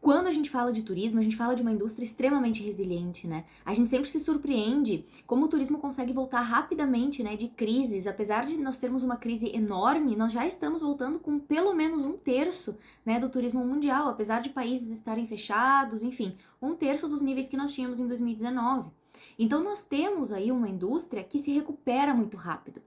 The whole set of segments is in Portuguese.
quando a gente fala de turismo, a gente fala de uma indústria extremamente resiliente, né? A gente sempre se surpreende como o turismo consegue voltar rapidamente, né, de crises. Apesar de nós termos uma crise enorme, nós já estamos voltando com pelo menos 1/3, né, do turismo mundial, apesar de países estarem fechados, enfim, 1/3 dos níveis que nós tínhamos em 2019. Então nós temos aí uma indústria que se recupera muito rápido.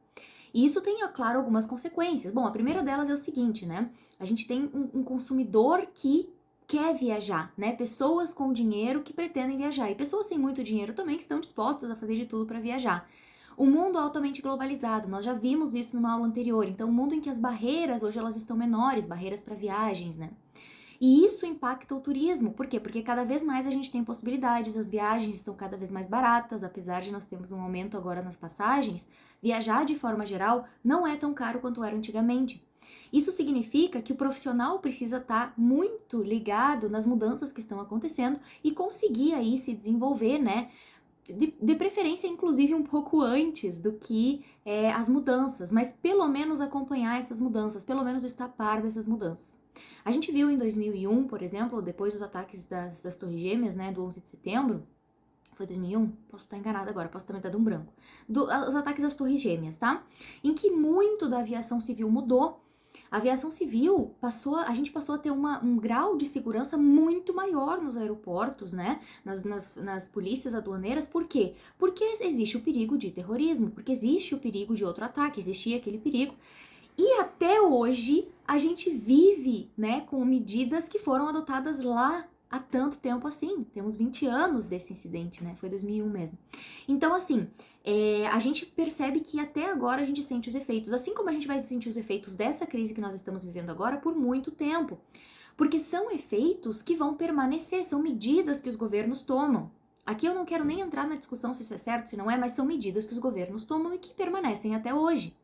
E isso tem, é claro, algumas consequências. Bom, a primeira delas é o seguinte, né? A gente tem um consumidor que quer viajar, né? Pessoas com dinheiro que pretendem viajar e pessoas sem muito dinheiro também que estão dispostas a fazer de tudo para viajar. O mundo é altamente globalizado, nós já vimos isso numa aula anterior. Então, um mundo em que as barreiras hoje elas estão menores, barreiras para viagens, né? E isso impacta o turismo. Por quê? Porque cada vez mais a gente tem possibilidades, as viagens estão cada vez mais baratas, apesar de nós termos um aumento agora nas passagens, viajar de forma geral não é tão caro quanto era antigamente. Isso significa que o profissional precisa estar muito ligado nas mudanças que estão acontecendo e conseguir aí se desenvolver, né? De preferência, inclusive, um pouco antes do que as mudanças, mas pelo menos acompanhar essas mudanças, pelo menos estar a par dessas mudanças. A gente viu em 2001, por exemplo, depois dos ataques das Torres Gêmeas, né, do 11 de setembro, foi 2001? Posso estar enganada agora, posso também estar dando um branco. Os ataques das Torres Gêmeas, tá? Em que muito da aviação civil mudou. A aviação civil a gente passou a ter um grau de segurança muito maior nos aeroportos, né? Nas polícias aduaneiras. Por quê? Porque existe o perigo de terrorismo, porque existe o perigo de outro ataque, existia aquele perigo. E até hoje a gente vive, né, com medidas que foram adotadas lá há tanto tempo assim. Temos 20 anos desse incidente, né? Foi 2001 mesmo. Então, assim, a gente percebe que até agora a gente sente os efeitos, assim como a gente vai sentir os efeitos dessa crise que nós estamos vivendo agora por muito tempo. Porque são efeitos que vão permanecer, são medidas que os governos tomam. Aqui eu não quero nem entrar na discussão se isso é certo, se não é, mas são medidas que os governos tomam e que permanecem até hoje.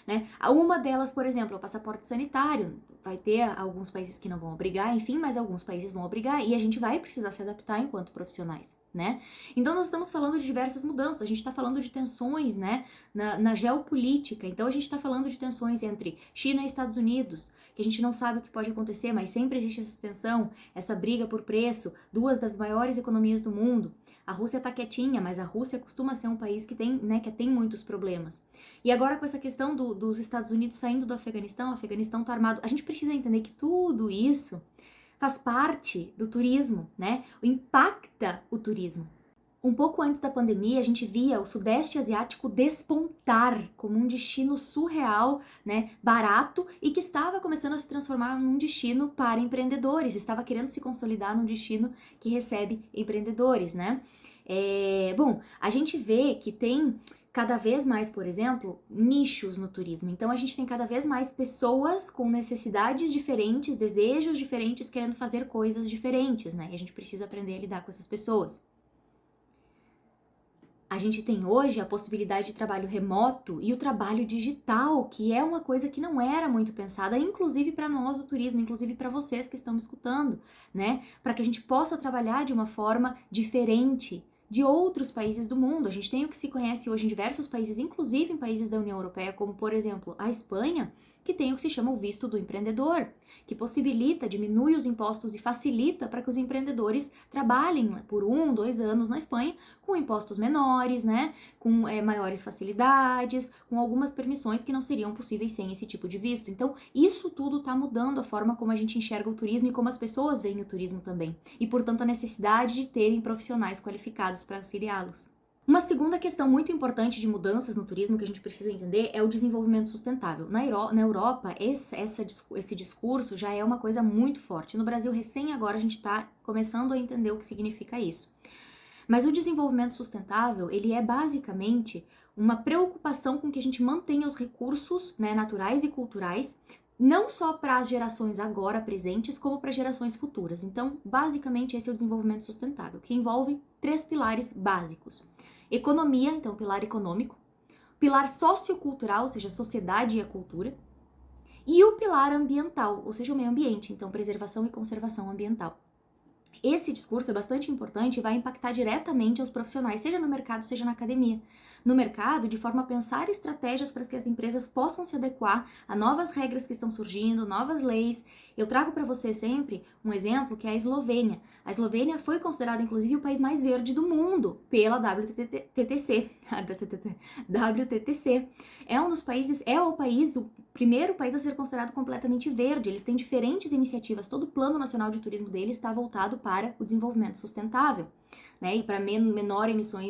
Né? Uma delas, por exemplo, é o passaporte sanitário. Vai ter alguns países que não vão obrigar, enfim, mas alguns países vão obrigar e a gente vai precisar se adaptar enquanto profissionais, né? Então nós estamos falando de diversas mudanças, a gente está falando de tensões, né, na geopolítica. Então a gente está falando de tensões entre China e Estados Unidos, que a gente não sabe o que pode acontecer, mas sempre existe essa tensão, essa briga por preço, duas das maiores economias do mundo. A Rússia tá quietinha, mas a Rússia costuma ser um país que tem, né, que tem muitos problemas. E agora com essa questão dos Estados Unidos saindo do Afeganistão, o Afeganistão tá armado, a gente precisa entender que tudo isso faz parte do turismo, né? Impacta o turismo. Um pouco antes da pandemia, a gente via o Sudeste Asiático despontar como um destino surreal, né, barato, e que estava começando a se transformar num destino para empreendedores, estava querendo se consolidar num destino que recebe empreendedores, né? Bom, a gente vê que tem cada vez mais, por exemplo, nichos no turismo. Então a gente tem cada vez mais pessoas com necessidades diferentes, desejos diferentes, querendo fazer coisas diferentes, né? E a gente precisa aprender a lidar com essas pessoas. A gente tem hoje a possibilidade de trabalho remoto e o trabalho digital, que é uma coisa que não era muito pensada, inclusive para nós do turismo, inclusive para vocês que estão me escutando, né? Para que a gente possa trabalhar de uma forma diferente de outros países do mundo. A gente tem o que se conhece hoje em diversos países, inclusive em países da União Europeia, como por exemplo a Espanha, que tem o que se chama o visto do empreendedor, que possibilita, diminui os impostos e facilita para que os empreendedores trabalhem por 1, 2 anos na Espanha com impostos menores, né, com maiores facilidades, com algumas permissões que não seriam possíveis sem esse tipo de visto. Então, isso tudo está mudando a forma como a gente enxerga o turismo e como as pessoas veem o turismo também. E, portanto, a necessidade de terem profissionais qualificados para auxiliá-los. Uma segunda questão muito importante de mudanças no turismo que a gente precisa entender é o desenvolvimento sustentável. Na Europa, esse discurso já é uma coisa muito forte. No Brasil, recém agora, a gente está começando a entender o que significa isso. Mas o desenvolvimento sustentável, ele é basicamente uma preocupação com que a gente mantenha os recursos, né, naturais e culturais, não só para as gerações agora presentes, como para gerações futuras. Então, basicamente, esse é o desenvolvimento sustentável, que envolve 3 pilares básicos. Economia, então pilar econômico, pilar sociocultural, ou seja, a sociedade e a cultura, e o pilar ambiental, ou seja, o meio ambiente, então preservação e conservação ambiental. Esse discurso é bastante importante e vai impactar diretamente aos profissionais, seja no mercado, seja na academia. No mercado, de forma a pensar estratégias para que as empresas possam se adequar a novas regras que estão surgindo, novas leis. Eu trago para você sempre um exemplo que é a Eslovênia. A Eslovênia foi considerada, inclusive, o país mais verde do mundo pela WTTC. WTTC. É um dos países, o primeiro país a ser considerado completamente verde. Eles têm diferentes iniciativas. Todo o plano nacional de turismo deles está voltado para o desenvolvimento sustentável, né? E para menor emissão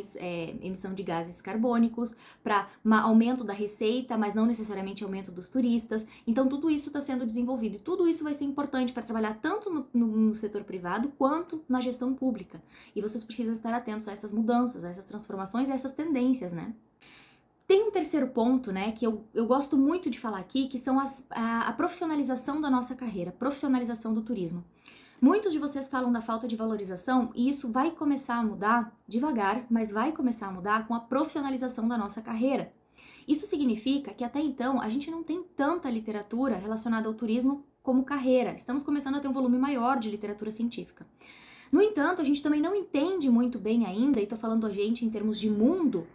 de gases carbônicos, para aumento da receita, mas não necessariamente aumento dos turistas. Então, tudo isso está sendo desenvolvido. E tudo isso vai ser importante para trabalhar tanto no setor privado quanto na gestão pública. E vocês precisam estar atentos a essas mudanças, a essas transformações, a essas tendências, né? Tem um terceiro ponto, né, que eu gosto muito de falar aqui, que são a profissionalização da nossa carreira, profissionalização do turismo. Muitos de vocês falam da falta de valorização e isso vai começar a mudar devagar, mas vai começar a mudar com a profissionalização da nossa carreira. Isso significa que até então a gente não tem tanta literatura relacionada ao turismo como carreira. Estamos começando a ter um volume maior de literatura científica. No entanto, a gente também não entende muito bem ainda, e estou falando a gente em termos de mundo,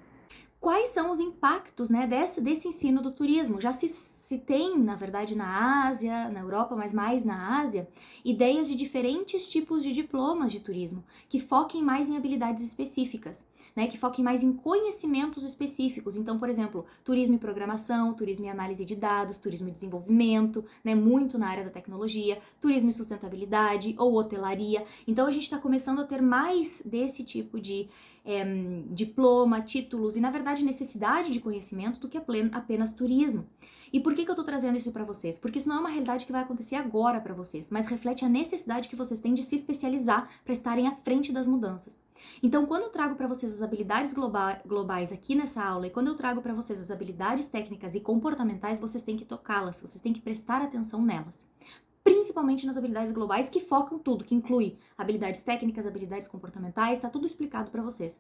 quais são os impactos, né, desse ensino do turismo. Já se tem, na verdade, na Ásia, na Europa, mas mais na Ásia, ideias de diferentes tipos de diplomas de turismo, que foquem mais em habilidades específicas, né, que foquem mais em conhecimentos específicos. Então, por exemplo, turismo e programação, turismo e análise de dados, turismo e desenvolvimento, né, muito na área da tecnologia, turismo e sustentabilidade ou hotelaria. Então, a gente está começando a ter mais desse tipo de diploma, títulos e, na verdade, necessidade de conhecimento do que apenas turismo. E por que eu tô trazendo isso para vocês? Porque isso não é uma realidade que vai acontecer agora para vocês, mas reflete a necessidade que vocês têm de se especializar para estarem à frente das mudanças. Então, quando eu trago para vocês as habilidades globais aqui nessa aula e quando eu trago para vocês as habilidades técnicas e comportamentais, vocês têm que tocá-las, vocês têm que prestar atenção nelas. Principalmente nas habilidades globais, que focam tudo, que inclui habilidades técnicas, habilidades comportamentais, tá tudo explicado para vocês.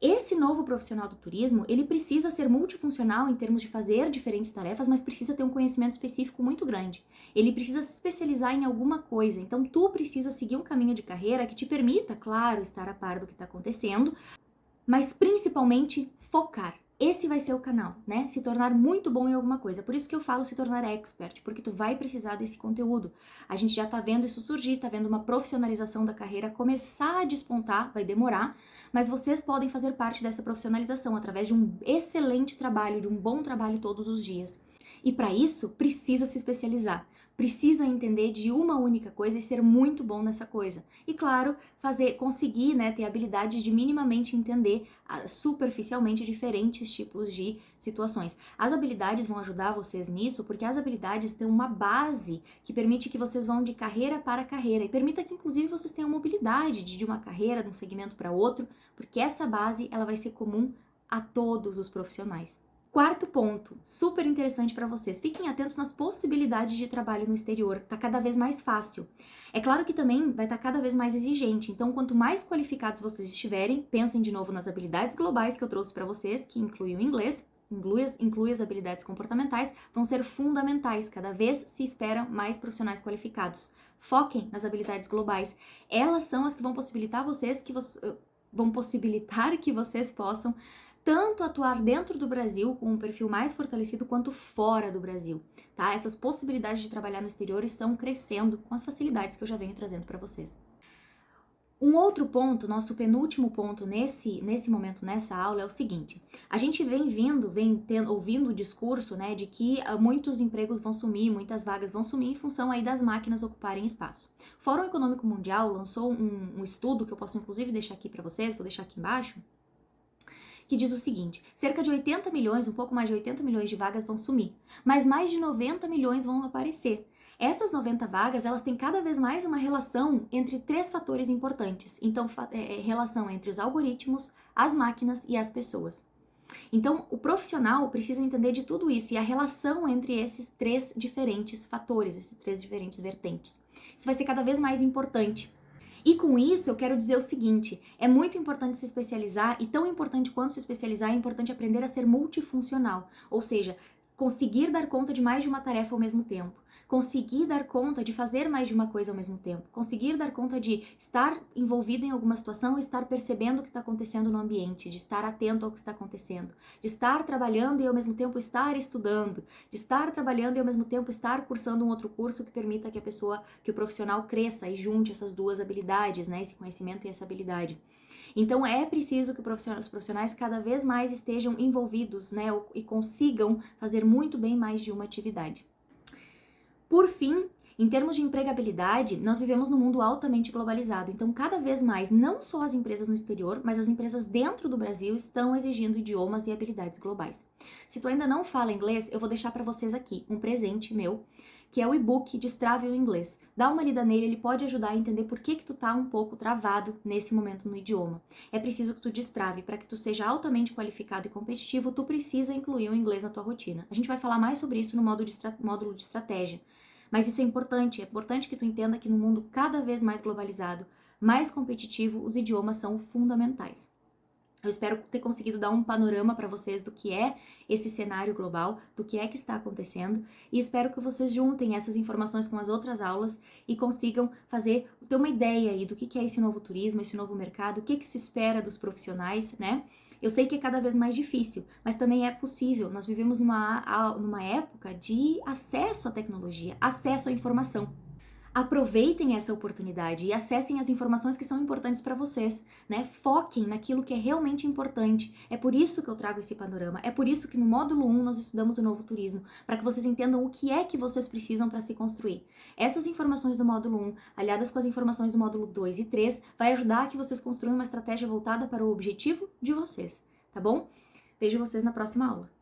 Esse novo profissional do turismo, ele precisa ser multifuncional em termos de fazer diferentes tarefas, mas precisa ter um conhecimento específico muito grande. Ele precisa se especializar em alguma coisa, então tu precisa seguir um caminho de carreira que te permita, claro, estar a par do que está acontecendo, mas principalmente focar. Esse vai ser o canal, né? Se tornar muito bom em alguma coisa. Por isso que eu falo se tornar expert, porque tu vai precisar desse conteúdo. A gente já tá vendo isso surgir, tá vendo uma profissionalização da carreira começar a despontar, vai demorar, mas vocês podem fazer parte dessa profissionalização através de um excelente trabalho, de um bom trabalho todos os dias. E para isso, precisa se especializar. Precisa entender de uma única coisa e ser muito bom nessa coisa. E claro, conseguir, né, ter habilidades de minimamente entender superficialmente diferentes tipos de situações. As habilidades vão ajudar vocês nisso, porque as habilidades têm uma base que permite que vocês vão de carreira para carreira e permita que inclusive vocês tenham mobilidade de uma carreira, de um segmento para outro, porque essa base ela vai ser comum a todos os profissionais. Quarto ponto, super interessante para vocês. Fiquem atentos nas possibilidades de trabalho no exterior. Tá cada vez mais fácil. É claro que também vai estar cada vez mais exigente. Então, quanto mais qualificados vocês estiverem, pensem de novo nas habilidades globais que eu trouxe para vocês, que inclui o inglês, inclui as habilidades comportamentais, vão ser fundamentais. Cada vez se esperam mais profissionais qualificados. Foquem nas habilidades globais. Elas são as que vão possibilitar que vocês possam tanto atuar dentro do Brasil com um perfil mais fortalecido quanto fora do Brasil, tá? Essas possibilidades de trabalhar no exterior estão crescendo com as facilidades que eu já venho trazendo para vocês. Um outro ponto, nosso penúltimo ponto nesse momento, nessa aula, é o seguinte. A gente ouvindo o discurso, né, de que muitos empregos vão sumir, muitas vagas vão sumir em função aí das máquinas ocuparem espaço. O Fórum Econômico Mundial lançou um estudo que eu posso inclusive deixar aqui para vocês, vou deixar aqui embaixo, que diz o seguinte: cerca de 80 milhões, um pouco mais de 80 milhões de vagas vão sumir, mas mais de 90 milhões vão aparecer. Essas 90 vagas, elas têm cada vez mais uma relação entre 3 fatores importantes. Então, relação entre os algoritmos, as máquinas e as pessoas. Então, o profissional precisa entender de tudo isso e a relação entre esses 3 diferentes fatores, esses 3 diferentes vertentes. Isso vai ser cada vez mais importante. E com isso eu quero dizer o seguinte, é muito importante se especializar e tão importante quanto se especializar é importante aprender a ser multifuncional, ou seja, conseguir dar conta de mais de uma tarefa ao mesmo tempo. conseguir dar conta de fazer mais de uma coisa ao mesmo tempo, conseguir dar conta de estar envolvido em alguma situação e estar percebendo o que está acontecendo no ambiente, de estar atento ao que está acontecendo, de estar trabalhando e ao mesmo tempo estar estudando, de estar trabalhando e ao mesmo tempo estar cursando um outro curso que permita que a pessoa, que o profissional cresça e junte essas duas habilidades, né, esse conhecimento e essa habilidade. Então é preciso que os profissionais cada vez mais estejam envolvidos, né, e consigam fazer muito bem mais de uma atividade. Por fim, em termos de empregabilidade, nós vivemos num mundo altamente globalizado, então cada vez mais, não só as empresas no exterior, mas as empresas dentro do Brasil estão exigindo idiomas e habilidades globais. Se tu ainda não fala inglês, eu vou deixar para vocês aqui um presente meu, que é o e-book Destrave o Inglês. Dá uma lida nele, ele pode ajudar a entender por que tu tá um pouco travado nesse momento no idioma. É preciso que tu destrave, para que tu seja altamente qualificado e competitivo, tu precisa incluir o inglês na tua rotina. A gente vai falar mais sobre isso no módulo de estratégia. Mas isso é importante que tu entenda que no mundo cada vez mais globalizado, mais competitivo, os idiomas são fundamentais. Eu espero ter conseguido dar um panorama para vocês do que é esse cenário global, do que é que está acontecendo, e espero que vocês juntem essas informações com as outras aulas e consigam ter uma ideia aí do que é esse novo turismo, esse novo mercado, o que se espera dos profissionais, né? Eu sei que é cada vez mais difícil, mas também é possível. Nós vivemos numa época de acesso à tecnologia, acesso à informação. Aproveitem essa oportunidade e acessem as informações que são importantes para vocês, né? Foquem naquilo que é realmente importante. É por isso que eu trago esse panorama, é por isso que no módulo 1 nós estudamos o novo turismo, para que vocês entendam o que é que vocês precisam para se construir. Essas informações do módulo 1, aliadas com as informações do módulo 2 e 3, vai ajudar a que vocês construam uma estratégia voltada para o objetivo de vocês, tá bom? Vejo vocês na próxima aula.